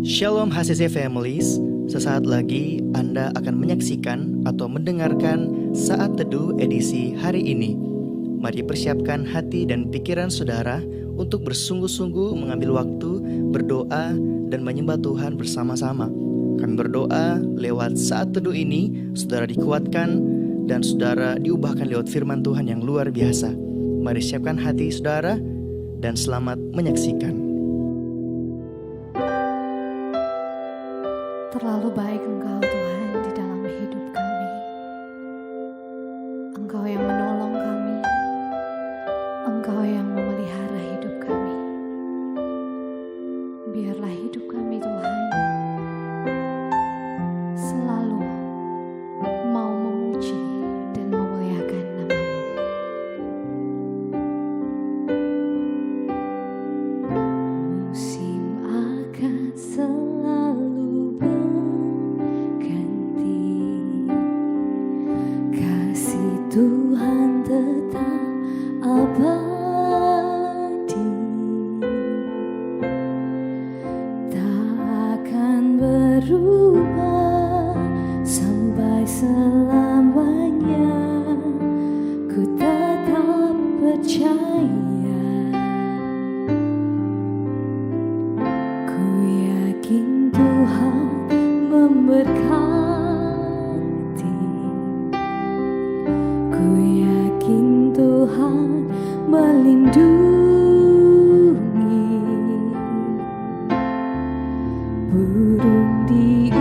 Shalom HCC Families, sesaat lagi Anda akan menyaksikan atau mendengarkan Saat Teduh edisi hari ini. Mari persiapkan hati dan pikiran saudara untuk bersungguh-sungguh mengambil waktu, berdoa, dan menyembah Tuhan bersama-sama. Kami berdoa lewat Saat Teduh ini, saudara dikuatkan dan saudara diubahkan lewat firman Tuhan yang luar biasa. Mari siapkan hati saudara dan selamat menyaksikan. Terlalu baik Engkau Tuhan di dalam hidup kami. Engkau yang menolong kami. Engkau yang memelihara hidup kami. Biarlah hidup kami Tuhan selalu mau memuji dan memuliakan nama-Mu. Musim akan selalu Tuhan tetap abadi, tak akan berubah sampai selamanya. Ku tetap percaya, ku yakin Tuhan memberkati. Ku yakin Tuhan melindungi burung di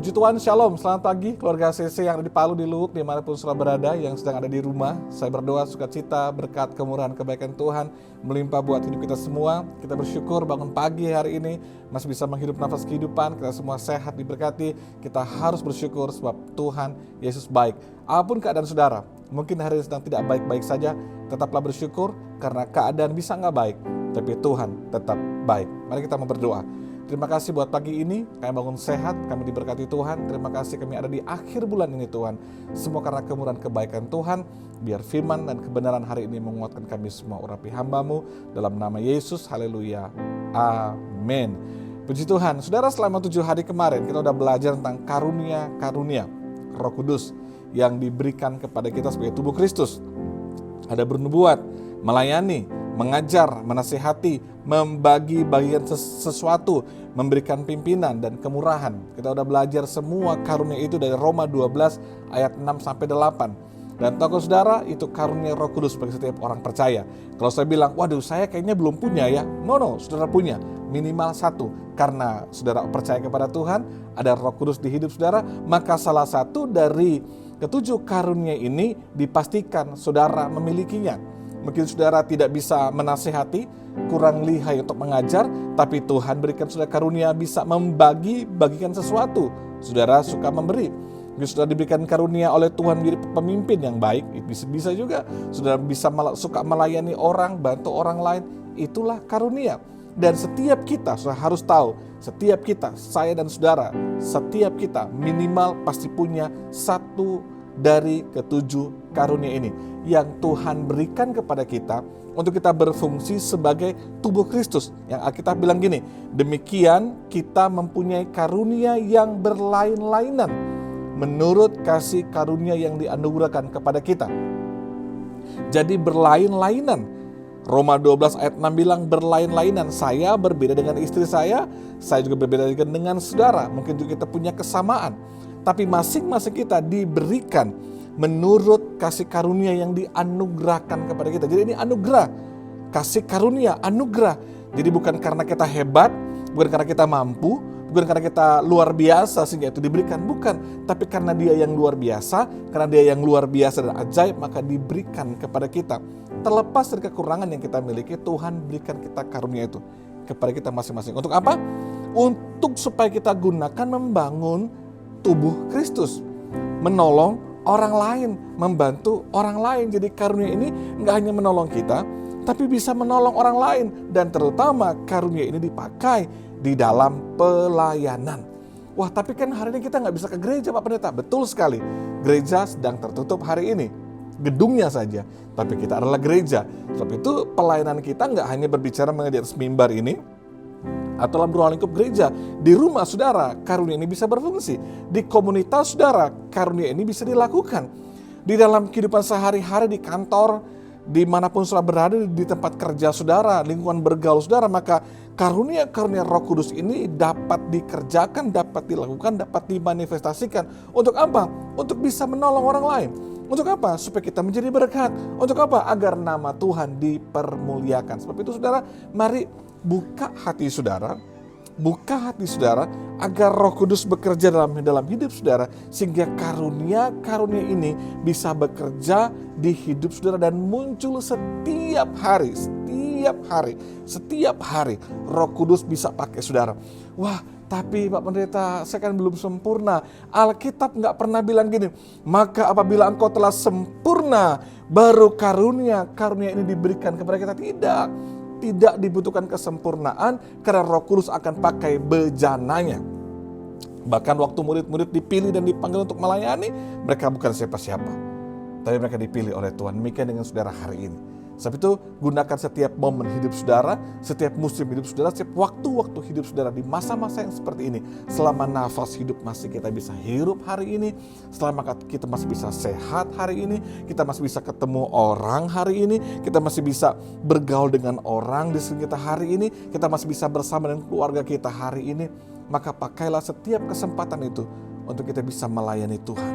Puji Tuhan, Shalom, selamat pagi keluarga CC yang ada di Palu, di Luwuk, dimanapun saudara berada, yang sedang ada di rumah. Saya berdoa sukacita, berkat, kemurahan, kebaikan Tuhan melimpah buat hidup kita semua. Kita bersyukur bangun pagi hari ini masih bisa menghirup nafas kehidupan, kita semua sehat, diberkati. Kita harus bersyukur sebab Tuhan Yesus baik. Apapun keadaan saudara, mungkin hari ini sedang tidak baik-baik saja, tetaplah bersyukur karena keadaan bisa nggak baik, tapi Tuhan tetap baik. Mari kita mau berdoa. Terima kasih buat pagi ini, kami bangun sehat, kami diberkati Tuhan. Terima kasih kami ada di akhir bulan ini Tuhan. Semua karena kemurahan kebaikan Tuhan, biar firman dan kebenaran hari ini menguatkan kami semua. Urapi hamba-Mu dalam nama Yesus, haleluya, amin. Puji Tuhan, saudara, selama 7 hari kemarin kita udah belajar tentang karunia-karunia Roh Kudus yang diberikan kepada kita sebagai tubuh Kristus. Ada bernubuat, melayani, mengajar, menasihati, membagi bagian sesuatu, memberikan pimpinan dan kemurahan. Kita udah belajar semua karunia itu dari Roma 12 ayat 6-8. Dan tahu saudara, itu karunia Roh Kudus bagi setiap orang percaya. Kalau saya bilang, waduh saya kayaknya belum punya ya. No, saudara punya. Minimal 1. Karena saudara percaya kepada Tuhan, ada Roh Kudus di hidup saudara, maka salah satu dari ke-7 karunia ini dipastikan saudara memilikinya. Mungkin saudara tidak bisa menasihati, kurang lihai untuk mengajar, tapi Tuhan berikan saudara karunia bisa bagikan sesuatu. Saudara suka memberi. Mungkin saudara diberikan karunia oleh Tuhan menjadi pemimpin yang baik, bisa juga. Saudara bisa suka melayani orang, bantu orang lain, itulah karunia. Dan setiap kita, saudara harus tahu, setiap kita, saya dan saudara, setiap kita minimal pasti punya 1 dari ke-7 karunia ini yang Tuhan berikan kepada kita untuk kita berfungsi sebagai tubuh Kristus. Yang Alkitab bilang gini, demikian kita mempunyai karunia yang berlain-lainan menurut kasih karunia yang dianugerahkan kepada kita. Jadi berlain-lainan. Roma 12 ayat 6 bilang berlain-lainan. Saya berbeda dengan istri saya juga berbeda dengan saudara. Mungkin juga kita punya kesamaan. Tapi masing-masing kita diberikan menurut kasih karunia yang dianugerahkan kepada kita. Jadi ini anugerah, kasih karunia, anugerah. Jadi bukan karena kita hebat, bukan karena kita mampu, bukan karena kita luar biasa sehingga itu diberikan. Bukan, tapi karena Dia yang luar biasa, karena Dia yang luar biasa dan ajaib, maka diberikan kepada kita. Terlepas dari kekurangan yang kita miliki, Tuhan berikan kita karunia itu kepada kita masing-masing. Untuk apa? Untuk supaya kita gunakan membangun tubuh Kristus, menolong orang lain, membantu orang lain. Jadi karunia ini nggak hanya menolong kita, tapi bisa menolong orang lain. Dan terutama karunia ini dipakai di dalam pelayanan. Wah, tapi kan hari ini kita nggak bisa ke gereja Pak Pendeta. Betul sekali, gereja sedang tertutup hari ini, gedungnya saja. Tapi kita adalah gereja. Sebab itu pelayanan kita nggak hanya berbicara mengenai di atas mimbar ini, atau dalam ruang lingkup gereja. Di rumah saudara, karunia ini bisa berfungsi. Di komunitas saudara, karunia ini bisa dilakukan. Di dalam kehidupan sehari-hari, di kantor, dimanapun saudara berada, di tempat kerja saudara, lingkungan bergaul saudara, maka karunia-karunia Roh Kudus ini dapat dikerjakan, dapat dilakukan, dapat dimanifestasikan. Untuk apa? Untuk bisa menolong orang lain. Untuk apa? Supaya kita menjadi berkat. Untuk apa? Agar nama Tuhan dipermuliakan. Sebab itu saudara, mari buka hati saudara agar Roh Kudus bekerja dalam hidup saudara, sehingga karunia-karunia ini bisa bekerja di hidup saudara dan muncul setiap hari Roh Kudus bisa pakai saudara. Wah, tapi Pak Pendeta, saya kan belum sempurna. Alkitab nggak pernah bilang gini, maka apabila engkau telah sempurna, baru karunia ini diberikan kepada kita. Tidak dibutuhkan kesempurnaan, karena Roh Kudus akan pakai bejananya. Bahkan waktu murid-murid dipilih dan dipanggil untuk melayani, mereka bukan siapa-siapa, tapi mereka dipilih oleh Tuhan. Demikian dengan saudara hari ini. Sebab itu gunakan setiap momen hidup saudara, setiap musim hidup saudara, setiap waktu-waktu hidup saudara di masa-masa yang seperti ini. Selama nafas hidup masih kita bisa hirup hari ini, selama kita masih bisa sehat hari ini, kita masih bisa ketemu orang hari ini, kita masih bisa bergaul dengan orang di sekitar kita hari ini, kita masih bisa bersama dengan keluarga kita hari ini, maka pakailah setiap kesempatan itu untuk kita bisa melayani Tuhan.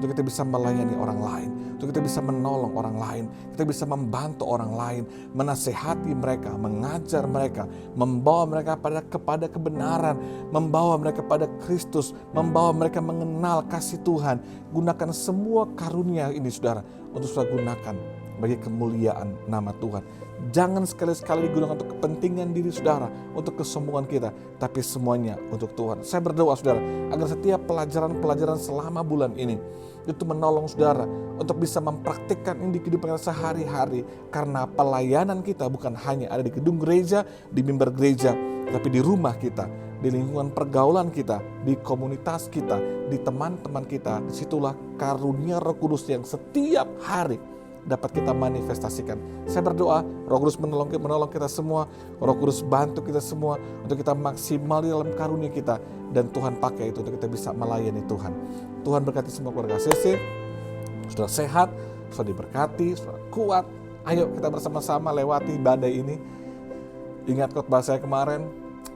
untuk kita bisa melayani orang lain, untuk kita bisa menolong orang lain, kita bisa membantu orang lain, menasehati mereka, mengajar mereka, membawa mereka kepada kebenaran, membawa mereka pada Kristus, membawa mereka mengenal kasih Tuhan. Gunakan semua karunia ini saudara, untuk saudara gunakan bagi kemuliaan nama Tuhan. Jangan sekali-sekali digunakan untuk kepentingan diri saudara, untuk kesombongan kita, tapi semuanya untuk Tuhan. Saya berdoa saudara, agar setiap pelajaran-pelajaran selama bulan ini itu menolong saudara untuk bisa mempraktikkan ini di kehidupan kita sehari-hari. Karena pelayanan kita bukan hanya ada di gedung gereja, di mimbar gereja, tapi di rumah kita, di lingkungan pergaulan kita, di komunitas kita, di teman-teman kita. Disitulah karunia Roh Kudus yang setiap hari dapat kita manifestasikan. Saya berdoa Roh Kudus menolong kita semua, Roh Kudus bantu kita semua untuk kita maksimal di dalam karunia kita, dan Tuhan pakai itu untuk kita bisa melayani Tuhan. Tuhan berkati semua keluarga CC, sudah sehat, sudah diberkati, sudah kuat. Ayo kita bersama-sama lewati badai ini. Ingat khotbah saya kemarin,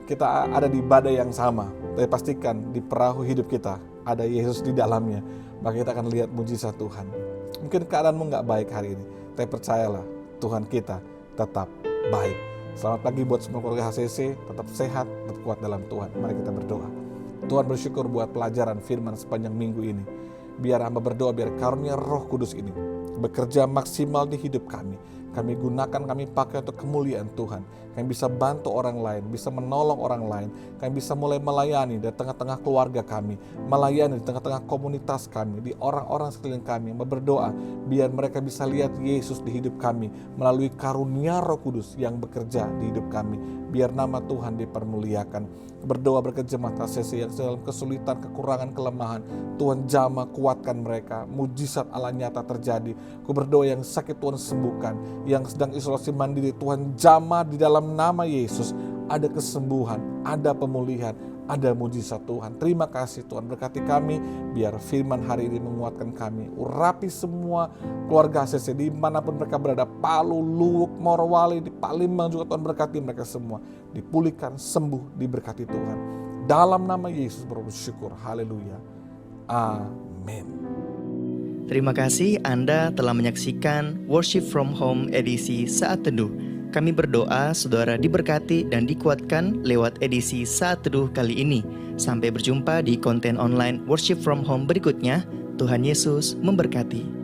kita ada di badai yang sama, tapi pastikan di perahu hidup kita ada Yesus di dalamnya, maka kita akan lihat mujizat Tuhan. Mungkin keadaanmu gak baik hari ini, tapi percayalah Tuhan kita tetap baik. Selamat pagi buat semua keluarga HCC, tetap sehat, tetap kuat dalam Tuhan. Mari kita berdoa. Tuhan, bersyukur buat pelajaran firman sepanjang minggu ini. Biar hamba berdoa, biar karunia Roh Kudus ini bekerja maksimal di hidup kami. Kami gunakan, kami pakai untuk kemuliaan Tuhan. Kami bisa bantu orang lain, bisa menolong orang lain. Kami bisa mulai melayani di tengah-tengah keluarga kami, melayani di tengah-tengah komunitas kami, di orang-orang sekeliling kami. Berdoa biar mereka bisa lihat Yesus di hidup kami melalui karunia Roh Kudus yang bekerja di hidup kami. Biar nama Tuhan dipermuliakan. Berdoa berkejemaah sesi yang dalam kesulitan, kekurangan, kelemahan. Tuhan jamah, kuatkan mereka. Mujizat Allah nyata terjadi. Ku berdoa yang sakit Tuhan sembuhkan, yang sedang isolasi mandiri Tuhan jamah di dalam nama Yesus. Ada kesembuhan, ada pemulihan, ada mujizat Tuhan. Terima kasih Tuhan, berkati kami. Biar firman hari ini menguatkan kami. Urapi semua keluarga HCC dimanapun mereka berada. Palu, Luwuk, Morowali, di Palembang juga Tuhan berkati mereka semua. Dipulihkan, sembuh, diberkati Tuhan. Dalam nama Yesus bersyukur. Haleluya. Amin. Terima kasih Anda telah menyaksikan Worship from Home edisi Saat Teduh. Kami berdoa saudara diberkati dan dikuatkan lewat edisi Saat Teduh kali ini. Sampai berjumpa di konten online Worship from Home berikutnya. Tuhan Yesus memberkati.